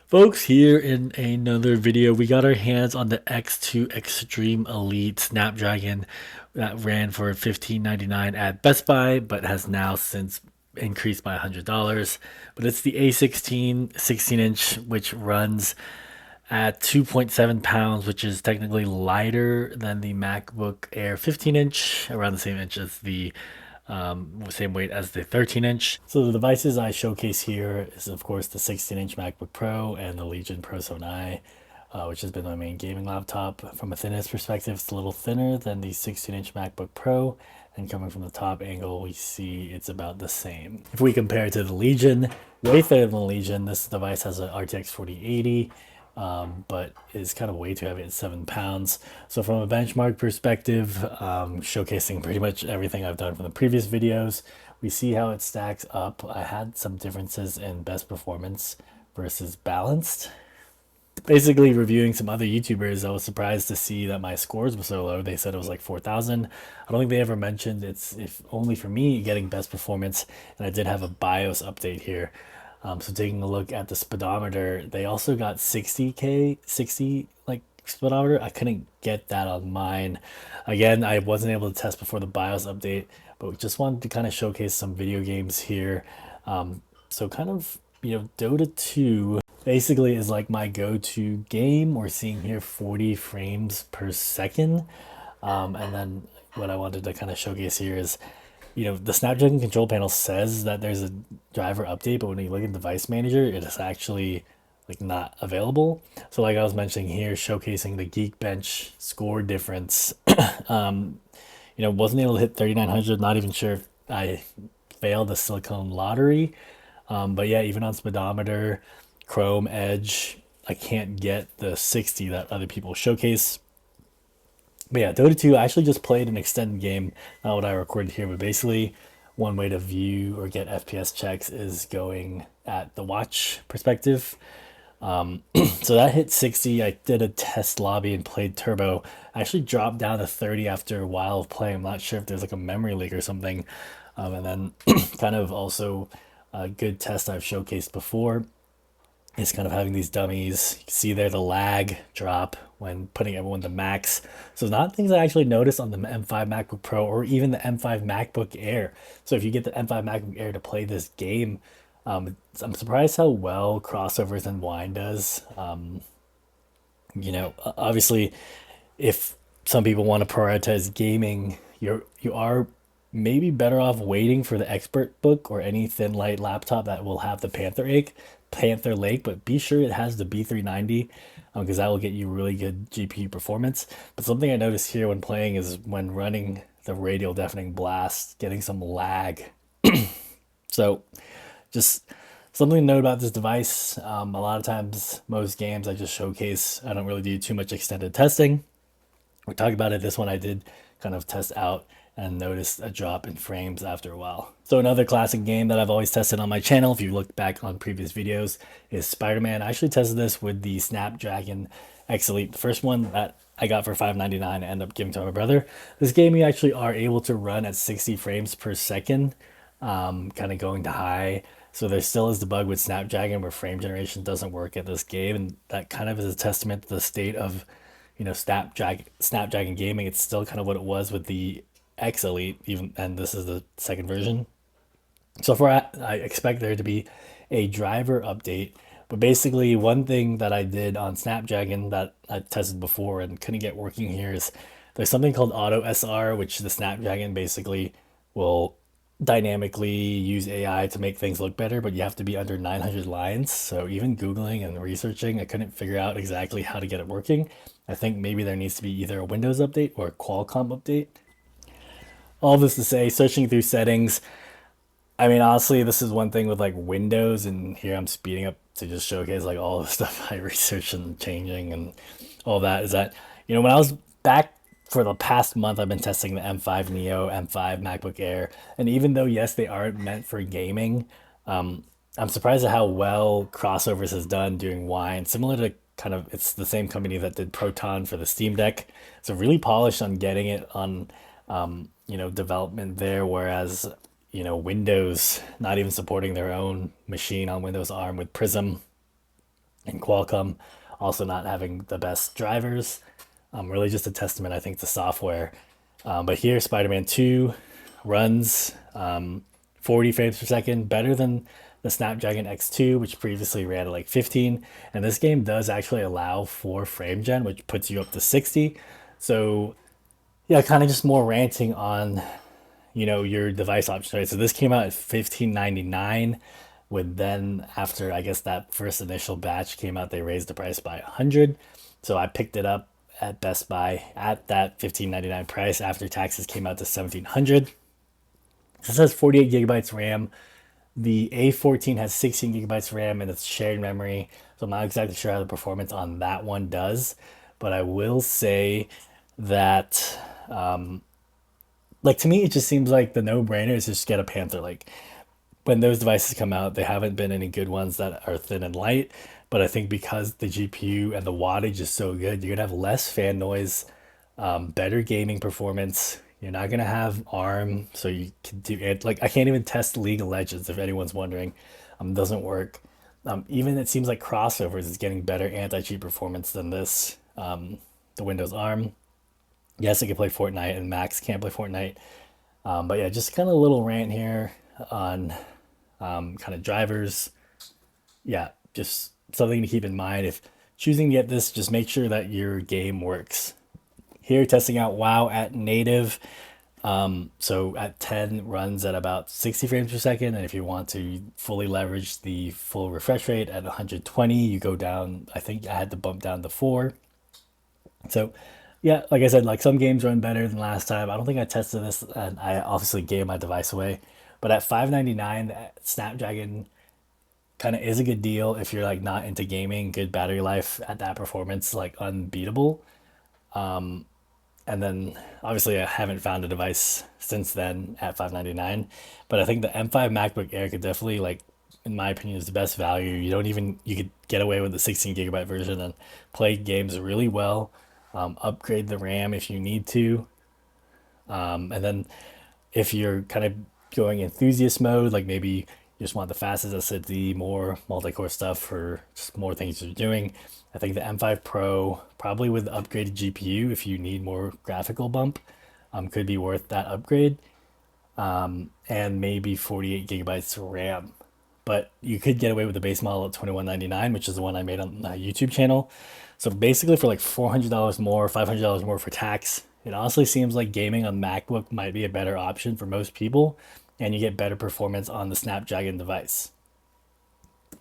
Folks, here in another video, we got our hands on the X2 Extreme Elite Snapdragon that ran for $15.99 at Best Buy, but has now since increased by $100. But it's the A16 16-inch, which runs at 2.7 pounds, which is technically lighter than the MacBook Air 15-inch, around the same inch as the same weight as the 13-inch. So the devices I showcase here is, of course, the 16-inch MacBook Pro and the Legion Pro Zone I, which has been my main gaming laptop. From a thinness perspective, it's a little thinner than the 16-inch MacBook Pro, and coming from the top angle, we see it's about the same. If we compare it to the Legion, way thinner than the Legion, this device has an RTX 4080, but is kind of way too heavy at 7 pounds. So from a benchmark perspective, showcasing pretty much everything I've done from the previous videos, we see how it stacks up. I had some differences in best performance versus balanced. Basically reviewing some other YouTubers, I was surprised to see that my scores were so low. They said it was like 4,000. I don't think they ever mentioned it's if only for me getting best performance, and I did have a BIOS update here. So taking a look at the speedometer, they also got 60 like speedometer. I couldn't get that on mine. Again, I wasn't able to test before the BIOS update, but we just wanted to kind of showcase some video games here. So kind of, Dota 2 basically is like my go-to game. We're seeing here 40 frames per second. And then what I wanted to kind of showcase here is the Snapdragon control panel says that there's a driver update, but when you look at device manager, it is actually like not available. So like I was mentioning here, showcasing the Geekbench score difference, wasn't able to hit 3,900. Not even sure if I failed the silicone lottery. But yeah, even on speedometer, Chrome, Edge, I can't get the 60 that other people showcase. But yeah, Dota 2, I actually just played an extended game, not what I recorded here, but basically one way to view or get FPS checks is going at the watch perspective. So that hit 60. I did a test lobby and played turbo. I actually dropped down to 30 after a while of playing. I'm not sure if there's like a memory leak or something. And then kind of also a good test I've showcased before is kind of having these dummies. You can see there the lag drop when putting everyone to max. So not things I actually noticed on the M5 MacBook Pro or even the M5 MacBook Air. So if you get the M5 MacBook Air to play this game, I'm surprised how well crossovers and wine does. Obviously, if some people want to prioritize gaming, you are maybe better off waiting for the expert book or any thin light laptop that will have the Panther Lake, but be sure it has the B390 because that will get you really good GPU performance. But something I noticed here when playing is when running the Radial Deafening Blast, getting some lag. So just something to note about this device. A lot of times, most games I just showcase. I don't really do too much extended testing. We talked about it. This one I did kind of test out and noticed a drop in frames after a while. So another classic game that I've always tested on my channel, if you look back on previous videos, is Spider-Man. I actually tested this with the Snapdragon X Elite, the first one that I got for $5.99 and ended up giving to my brother. This game you actually are able to run at 60 frames per second, kind of going to high. So there still is the bug with Snapdragon where frame generation doesn't work at this game, and that kind of is a testament to the state of Snapdragon gaming. It's still kind of what it was with the X Elite, even, and this is the second version. So I expect there to be a driver update. But basically, one thing that I did on Snapdragon that I tested before and couldn't get working here is there's something called Auto SR, which the Snapdragon basically will dynamically use AI to make things look better, but you have to be under 900 lines. So even Googling and researching, I couldn't figure out exactly how to get it working. I think maybe there needs to be either a Windows update or a Qualcomm update. All this to say, searching through settings, I mean, honestly, this is one thing with like Windows, and here I'm speeding up to just showcase like all the stuff I researched and changing and all that. Is that, when I was back for the past month, I've been testing the M5 Neo, M5 MacBook Air, and even though, yes, they aren't meant for gaming, I'm surprised at how well Crossovers has done doing wine. Similar to it's the same company that did Proton for the Steam Deck. So really polished on getting it on development there, whereas Windows not even supporting their own machine on Windows ARM with Prism. and Qualcomm also not having the best drivers. Really just a testament, I think, to software. But here, Spider-Man 2 runs 40 frames per second, better than the Snapdragon X2, which previously ran at like 15. And this game does actually allow for frame gen, which puts you up to 60. So yeah, kind of just more ranting on your device options, right? So this came out at 15.99, with then after I guess that first initial batch came out, they raised the price by 100. So I picked it up at Best Buy at that 15.99 price. After taxes came out to 1700. This has 48 gigabytes RAM. The A14 has 16 gigabytes RAM and it's shared memory. So I'm not exactly sure how the performance on that one does, but I will say that like to me it just seems like the no-brainer is just get a Panther. Like when those devices come out, they haven't been any good ones that are thin and light. But I think because the GPU and the wattage is so good, you're gonna have less fan noise, better gaming performance. You're not gonna have ARM, so you can do it. Like I can't even test League of Legends if anyone's wondering. Doesn't work. Even it seems like crossovers is getting better anti-cheat performance than this. The Windows ARM. Yes, it can play Fortnite, and Macs can't play Fortnite. But yeah, just kind of a little rant here on kind of drivers. Yeah, just something to keep in mind. If choosing to get this, just make sure that your game works. Here, testing out WoW at native. So at 10 runs at about 60 frames per second. And if you want to fully leverage the full refresh rate at 120, you go down. I think I had to bump down to 4. So yeah, like I said, like some games run better than last time. I don't think I tested this, and I obviously gave my device away. But at 599, Snapdragon kind of is a good deal if you're like not into gaming. Good battery life at that performance, like unbeatable. And then obviously I haven't found a device since then at 599, but I think the M5 MacBook Air could definitely, like, in my opinion, is the best value. You could get away with the 16 gigabyte version and play games really well. Upgrade the RAM if you need to. And then if you're kind of going enthusiast mode, like maybe you just want the fastest SSD, more multi-core stuff for just more things you're doing. I think the M5 Pro, probably with the upgraded GPU, if you need more graphical bump, could be worth that upgrade. And maybe 48 gigabytes of RAM. But you could get away with the base model at 21.99, which is the one I made on my YouTube channel. So basically, for like $400 more, $500 more for tax, it honestly seems like gaming on MacBook might be a better option for most people, and you get better performance on the Snapdragon device.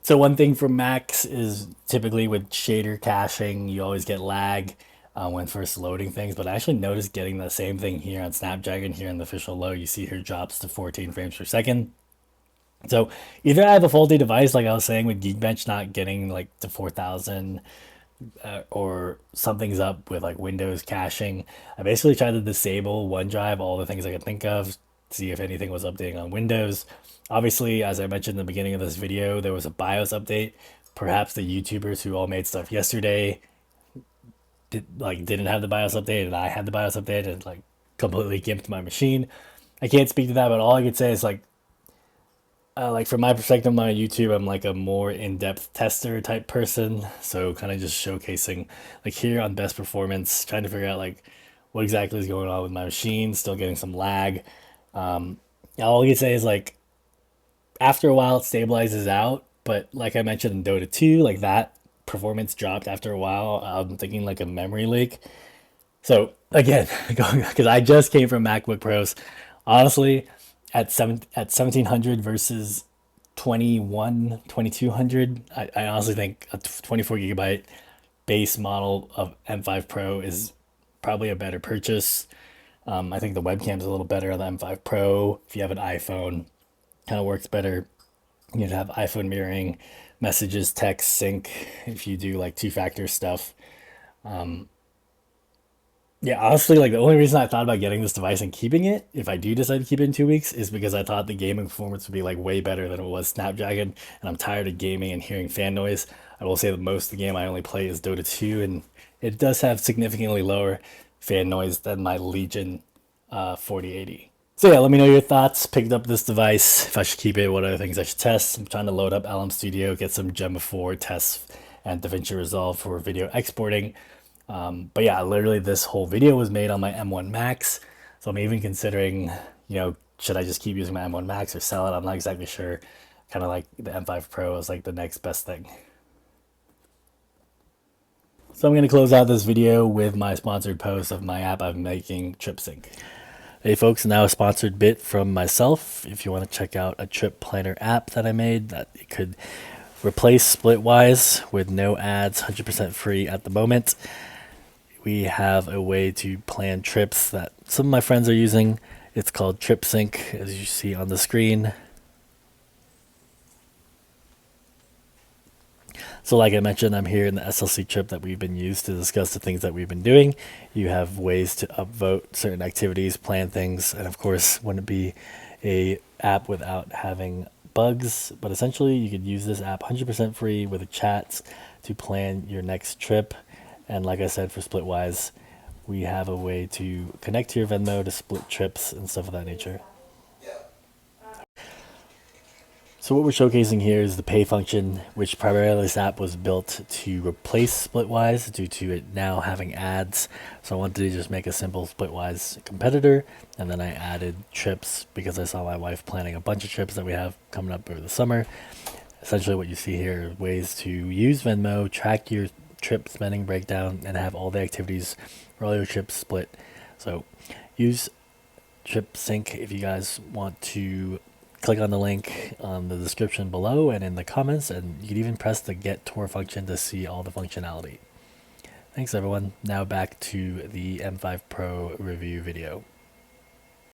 So one thing for Macs is typically with shader caching, you always get lag when first loading things. But I actually noticed getting the same thing here on Snapdragon. Here in the official load, you see here drops to 14 frames per second. So either I have a faulty device, like I was saying with Geekbench not getting like to 4,000, or something's up with like Windows caching. I basically tried to disable OneDrive, all the things I could think of, see if anything was updating on Windows. Obviously, as I mentioned in the beginning of this video, there was a BIOS update. Perhaps the YouTubers who all made stuff yesterday didn't have the BIOS update, and I had the BIOS update, and like completely gimped my machine. I can't speak to that, but all I could say is like from my perspective on my YouTube, I'm like a more in-depth tester type person. So kind of just showcasing like here on best performance, trying to figure out like what exactly is going on with my machine, still getting some lag. All I can say is like after a while it stabilizes out, but like I mentioned in Dota 2, like that performance dropped after a while. I'm thinking like a memory leak. So again, going because I just came from MacBook Pros. Honestly, at 1700 versus 2200, I honestly think a 24 gigabyte base model of M5 Pro is probably a better purchase. I think the webcam's a little better on the M5 Pro. If you have an iPhone, kind of works better. You have iPhone mirroring, messages, text sync if you do like two-factor stuff. Yeah, honestly, like the only reason I thought about getting this device and keeping it, if I do decide to keep it in 2 weeks, is because I thought the gaming performance would be like way better than it was Snapdragon, and I'm tired of gaming and hearing fan noise. I will say that most of the game I only play is Dota 2, and it does have significantly lower fan noise than my Legion 4080. So yeah, let me know your thoughts. Picked up this device, if I should keep it, what other things I should test. I'm trying to load up LM Studio, get some Gemma 4 tests, and DaVinci Resolve for video exporting. But yeah, literally this whole video was made on my M1 Max. So I'm even considering, should I just keep using my M1 Max or sell it? I'm not exactly sure. Kind of like the M5 Pro is like the next best thing. So I'm going to close out this video with my sponsored post of my app I'm making, TripSync. Hey folks, now a sponsored bit from myself. If you want to check out a trip planner app that I made, that it could replace Splitwise with no ads, 100% free at the moment. We have a way to plan trips that some of my friends are using. It's called TripSync, as you see on the screen. So like I mentioned, I'm here in the SLC trip that we've been used to discuss the things that we've been doing. You have ways to upvote certain activities, plan things, and of course, wouldn't be a app without having bugs. But essentially, you could use this app 100% free with chats to plan your next trip. And like I said, for Splitwise, we have a way to connect to your Venmo to split trips and stuff of that nature. So what we're showcasing here is the pay function, which primarily this app was built to replace Splitwise due to it now having ads. So I wanted to just make a simple Splitwise competitor, and then I added trips because I saw my wife planning a bunch of trips that we have coming up over the summer. Essentially what you see here are ways to use Venmo, track your trip spending breakdown, and have all the activities for all your trips split. So use TripSync if you guys want to. Click on the link on the description below and in the comments, and you can even press the Get Tour function to see all the functionality. Thanks everyone. Now back to the M5 Pro review video.